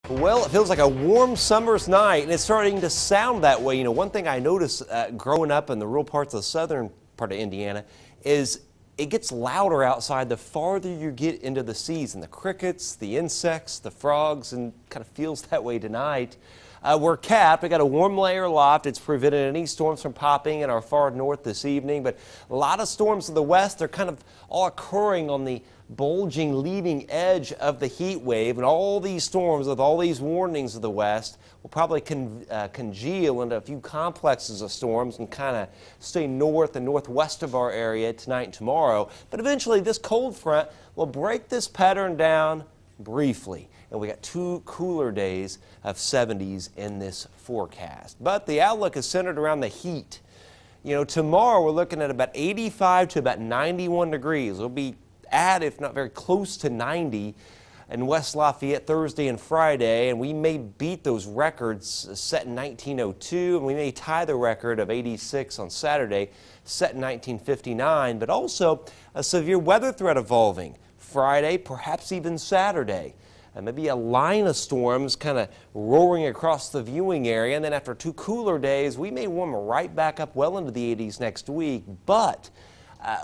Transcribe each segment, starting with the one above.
Well, it feels like a warm summer's night, and it's starting to sound that way. One thing I noticed growing up in the rural parts of the southern part of Indiana is it gets louder outside the farther you get into the season. The crickets, the insects, the frogs, and kind of feels that way tonight. We're capped. We got a warm layer aloft. It's prevented any storms from popping in our far north this evening, but a lot of storms in the west, they're kind of all occurring on the bulging leading edge of the heat wave, and all these storms with all these warnings of the west will probably congeal into a few complexes of storms and kind of stay north and northwest of our area tonight and tomorrow. But eventually this cold front will break this pattern down briefly, and we got 2 cooler days of 70s in this forecast. But the outlook is centered around the heat. Tomorrow we're looking at about 85 to about 91 degrees. It'll be at, if not very close to 90 in West Lafayette Thursday and Friday, and we may beat those records set in 1902, and we may tie the record of 86 on Saturday set in 1959, but also a severe weather threat evolving Friday, perhaps even Saturday. And maybe a line of storms kind of roaring across the viewing area, and then after 2 cooler days, we may warm right back up well into the 80s next week. But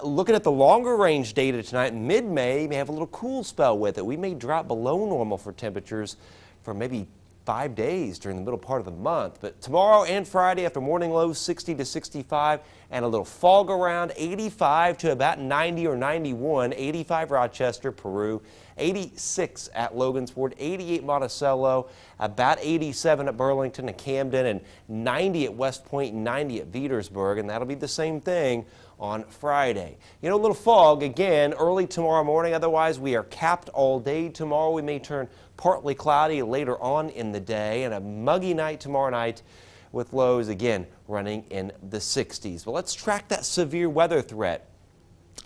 looking at the longer range data tonight, mid-May may have a little cool spell with it. We may drop below normal for temperatures for maybe 5 days during the middle part of the month. But tomorrow and Friday, after morning lows 60 to 65 and a little fog around, 85 to about 90 or 91, 85 Rochester, Peru, 86 at Logansport, 88 Monticello, about 87 at Burlington and Camden, and 90 at West Point and 90 at Petersburg, and that'll be the same thing on Friday. A little fog again early tomorrow morning. Otherwise, we are capped all day tomorrow. We may turn partly cloudy later on in the day, and a muggy night tomorrow night with lows again running in the 60s. But let's track that severe weather threat.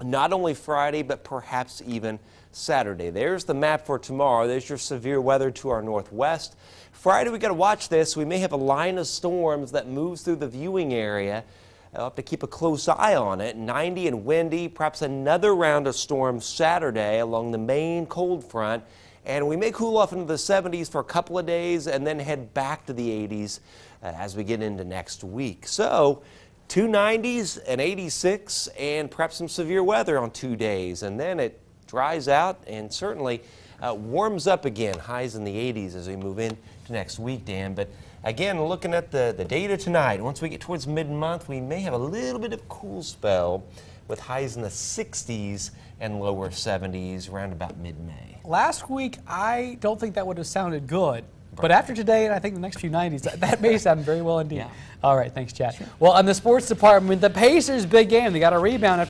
Not only Friday, but perhaps even Saturday. There's the map for tomorrow. There's your severe weather to our northwest. Friday, we got to watch this. We may have a line of storms that moves through the viewing area. I'll have to keep a close eye on it. 90 and windy, perhaps another round of storms Saturday along the main cold front. And we may cool off into the 70s for a couple of days and then head back to the 80s as we get into next week. So 2 90s, an 86, and perhaps some severe weather on 2 days. And then it dries out and certainly warms up again. Highs in the 80s as we move into next week, Dan. But again, looking at the data tonight, once we get towards mid-month, we may have a little bit of a cool spell with highs in the 60s and lower 70s around about mid-May. Last week, I don't think that would have sounded good. But after today, and I think the next few 90s, that may sound very well indeed. Yeah. All right, thanks, Chad. Sure. Well, on the sports department, the Pacers' big game, they got a rebound.